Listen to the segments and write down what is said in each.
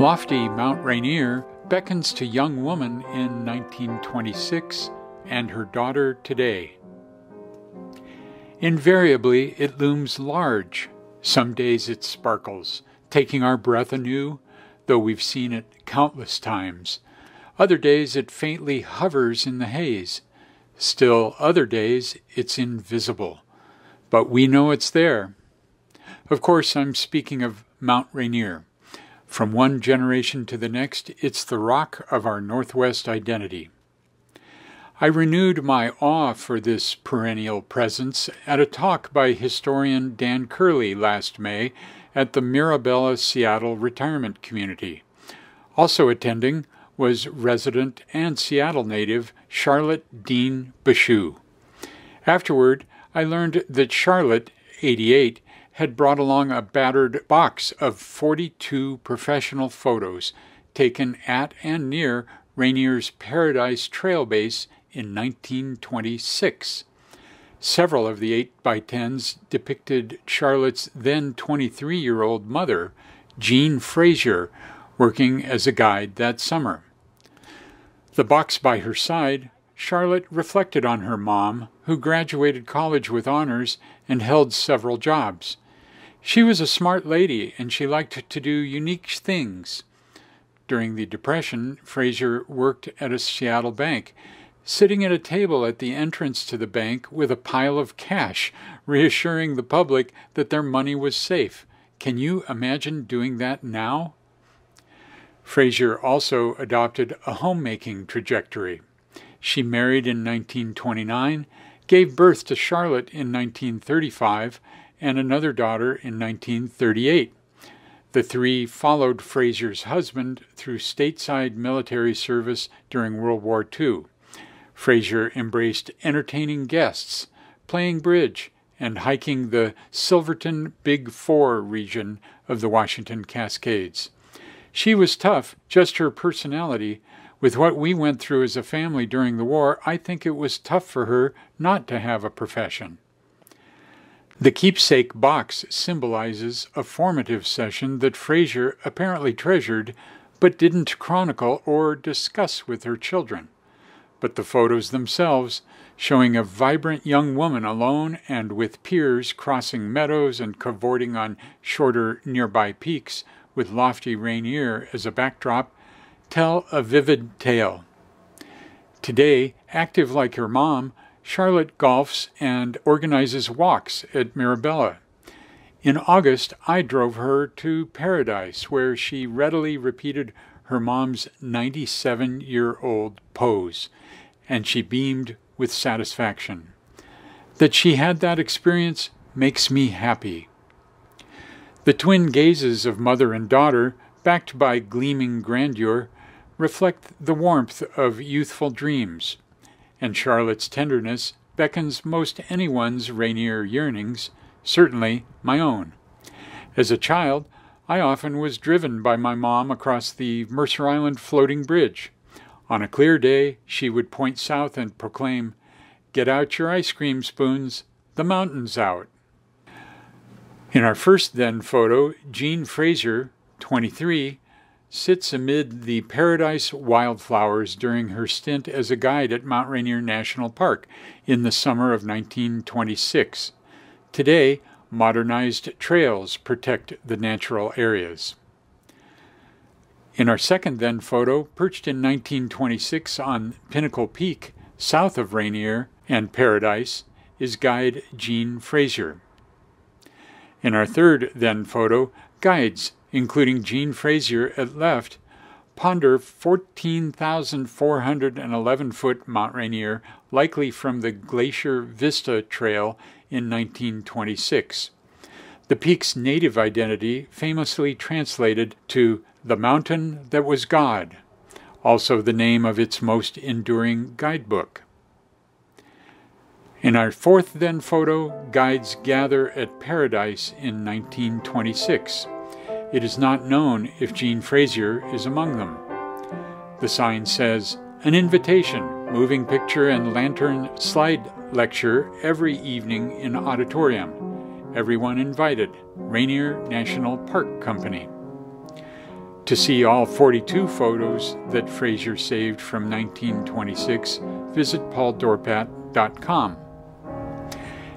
Lofty Mount Rainier beckons to young woman in 1926 and her daughter today. Invariably, it looms large. Some days it sparkles, taking our breath anew, though we've seen it countless times. Other days it faintly hovers in the haze. Still other days it's invisible, but we know it's there. Of course, I'm speaking of Mount Rainier. From one generation to the next, it's the rock of our Northwest identity. I renewed my awe for this perennial presence at a talk by historian Dan Curley last May at the Mirabella Seattle Retirement Community. Also attending was resident and Seattle native Charlotte Dean Bushue. Afterward, I learned that Charlotte, 88, had brought along a battered box of 42 professional photos taken at and near Rainier's Paradise Trail Base in 1926. Several of the 8x10s depicted Charlotte's then 23-year-old mother, Jean Frazier, working as a guide that summer. The box by her side, Charlotte reflected on her mom, who graduated college with honors and held several jobs. She was a smart lady, and she liked to do unique things. During the Depression, Frazier worked at a Seattle bank, sitting at a table at the entrance to the bank with a pile of cash, reassuring the public that their money was safe. Can you imagine doing that now? Frazier also adopted a homemaking trajectory. She married in 1929, gave birth to Charlotte in 1935, and another daughter in 1938. The three followed Frazier's husband through stateside military service during World War II. Frazier embraced entertaining guests, playing bridge, and hiking the Silverton Big Four region of the Washington Cascades. She was tough, just her personality. With what we went through as a family during the war, I think it was tough for her not to have a profession. The keepsake box symbolizes a formative session that Frazier apparently treasured, but didn't chronicle or discuss with her children. But the photos themselves, showing a vibrant young woman alone and with peers crossing meadows and cavorting on shorter nearby peaks with lofty Rainier as a backdrop, tell a vivid tale. Today, active like her mom, Charlotte golfs and organizes walks at Mirabella. In August, I drove her to Paradise, where she readily repeated her mom's 97-year-old pose, and she beamed with satisfaction. That she had that experience makes me happy. The twin gazes of mother and daughter, backed by gleaming grandeur, reflect the warmth of youthful dreams, and Charlotte's tenderness beckons most anyone's Rainier yearnings, certainly my own. As a child, I often was driven by my mom across the Mercer Island floating bridge. On a clear day, she would point south and proclaim, "Get out your ice cream spoons, the mountain's out." In our first then photo, Jean Frazier, 23, sits amid the paradise wildflowers during her stint as a guide at Mount Rainier National Park in the summer of 1926. Today, modernized trails protect the natural areas. In our second then photo, perched in 1926 on Pinnacle Peak, south of Rainier and Paradise, is guide Jean Frazier. In our third then photo, guides, including Jean Frazier at left, ponder 14,411-foot Mount Rainier, likely from the Glacier Vista Trail in 1926. The peak's native identity famously translated to "the mountain that was God," also the name of its most enduring guidebook. In our fourth then photo, guides gather at Paradise in 1926. It is not known if Jean Frazier is among them. The sign says, "An invitation, moving picture and lantern slide lecture every evening in auditorium. Everyone invited. Rainier National Park Company." To see all 42 photos that Frazier saved from 1926, visit pauldorpat.com.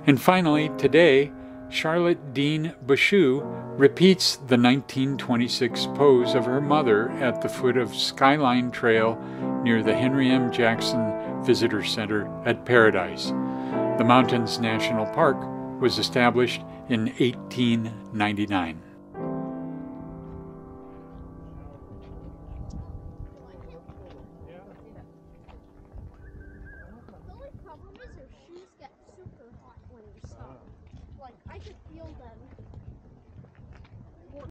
And finally, today, Charlotte Dean Bushue repeats the 1926 pose of her mother at the foot of Skyline Trail near the Henry M. Jackson Visitor Center at Paradise. The Mountains National Park was established in 1899.